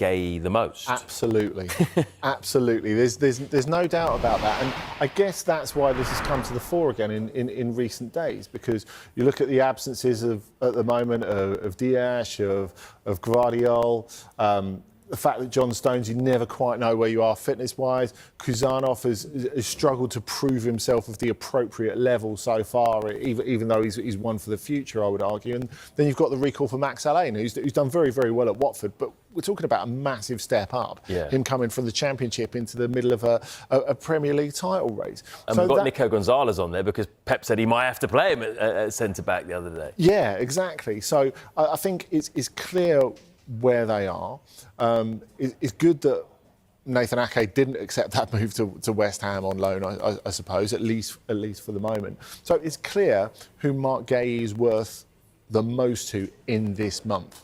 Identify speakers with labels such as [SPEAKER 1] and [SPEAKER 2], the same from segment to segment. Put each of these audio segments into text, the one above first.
[SPEAKER 1] Guehi the most.
[SPEAKER 2] Absolutely, absolutely. There's no doubt about that, and I guess that's why this has come to the fore again in recent days, because you look at the absences at the moment of Dias, of Guardiola. The fact that John Stones, you never quite know where you are fitness-wise. Kuzanov has struggled to prove himself of the appropriate level so far, even though he's one for the future, I would argue. And then you've got the recall for Max Allain, who's done very, very well at Watford. But we're talking about a massive step up. Yeah. Him coming from the Championship into the middle of a Premier League title race.
[SPEAKER 1] And we've got Nico Gonzalez on there because Pep said he might have to play him at centre-back the other day.
[SPEAKER 2] Yeah, exactly. So I think it's clear where they are. It's good that Nathan Ake didn't accept that move to West Ham on loan, I suppose, at least for the moment. So it's clear who Marc Guehi is worth the most to in this month.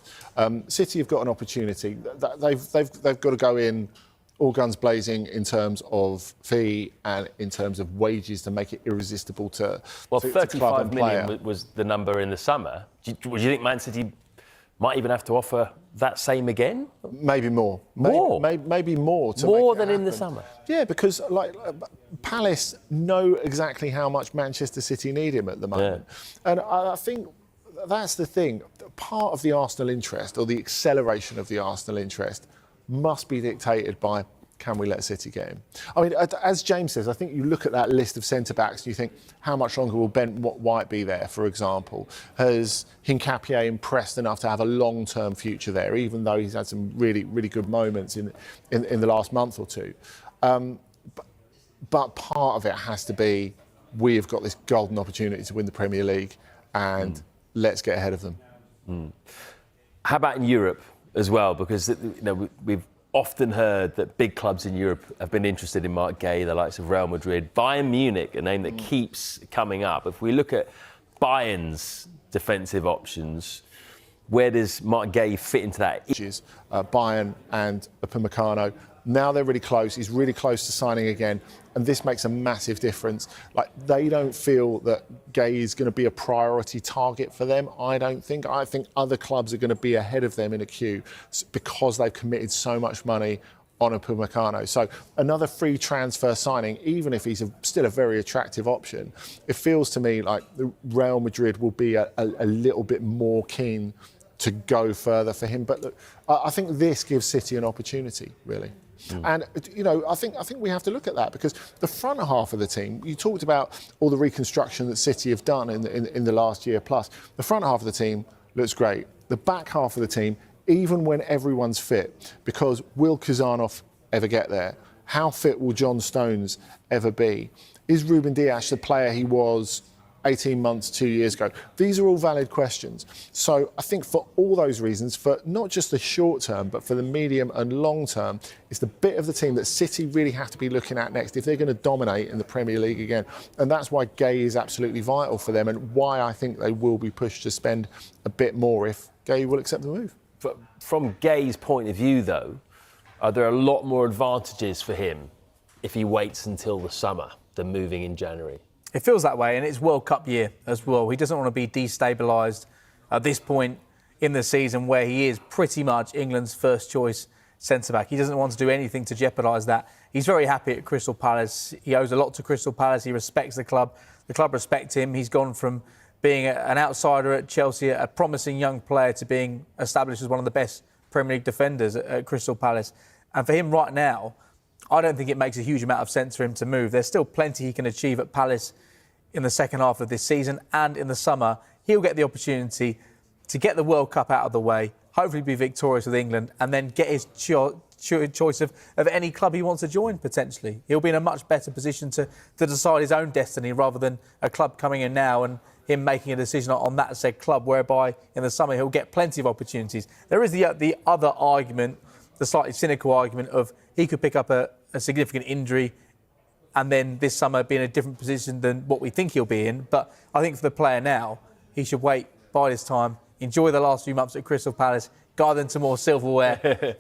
[SPEAKER 2] City have got an opportunity. They've got to go in all guns blazing in terms of fee and in terms of wages to make it irresistible to.
[SPEAKER 1] Well,
[SPEAKER 2] to
[SPEAKER 1] 35 million was the number in the summer. Do you think Man City might even have to offer that same again?
[SPEAKER 2] Maybe more. Maybe more.
[SPEAKER 1] More than in the summer?
[SPEAKER 2] Yeah, because Palace know exactly how much Manchester City need him at the moment. Yeah. And I think that's the thing. Part of the Arsenal interest, or the acceleration of the Arsenal interest, must be dictated by, can we let City get him? I mean, as James says, I think you look at that list of centre-backs and you think, how much longer will Ben White be there, for example? Has Hincapié impressed enough to have a long-term future there, even though he's had some really, really good moments in the last month or two? But part of it has to be, we have got this golden opportunity to win the Premier League and let's get ahead of them.
[SPEAKER 1] How about in Europe as well? Because we've often heard that big clubs in Europe have been interested in Marc Guehi, the likes of Real Madrid. Bayern Munich, a name that keeps coming up. If we look at Bayern's defensive options, where does Marc Guehi fit into that?
[SPEAKER 2] Bayern and Upamecano. Now they're really close. He's really close to signing again. And this makes a massive difference. They don't feel that Guehi is going to be a priority target for them, I don't think. I think other clubs are going to be ahead of them in a queue because they've committed so much money on Upamecano. So another free transfer signing, even if he's still a very attractive option, it feels to me like Real Madrid will be a little bit more keen to go further for him. But look, I think this gives City an opportunity, really. And, I think we have to look at that, because the front half of the team, you talked about all the reconstruction that City have done in the last year plus. The front half of the team looks great. The back half of the team, even when everyone's fit, because will Kuzanov ever get there? How fit will John Stones ever be? Is Ruben Dias the player he was 18 months, 2 years ago? These are all valid questions. So I think for all those reasons, for not just the short term, but for the medium and long term, it's the bit of the team that City really have to be looking at next if they're going to dominate in the Premier League again. And that's why Guehi is absolutely vital for them, and why I think they will be pushed to spend a bit more if Guehi will accept the move.
[SPEAKER 1] From Guehi's point of view, though, are there a lot more advantages for him if he waits until the summer than moving in January?
[SPEAKER 3] It feels that way, and it's World Cup year as well. He doesn't want to be destabilised at this point in the season where he is pretty much England's first choice centre-back. He doesn't want to do anything to jeopardise that. He's very happy at Crystal Palace. He owes a lot to Crystal Palace. He respects the club. The club respect him. He's gone from being an outsider at Chelsea, a promising young player, to being established as one of the best Premier League defenders at Crystal Palace. And for him right now, I don't think it makes a huge amount of sense for him to move. There's still plenty he can achieve at Palace in the second half of this season, and in the summer he'll get the opportunity to get the World Cup out of the way, hopefully be victorious with England, and then get his choice of any club he wants to join, potentially. He'll be in a much better position to decide his own destiny, rather than a club coming in now and him making a decision on that said club, whereby in the summer he'll get plenty of opportunities. There is the other argument, the slightly cynical argument of he could pick up a significant injury and then this summer be in a different position than what we think he'll be in. But I think for the player now, he should wait, bide his time, enjoy the last few months at Crystal Palace, guide them to more silverware,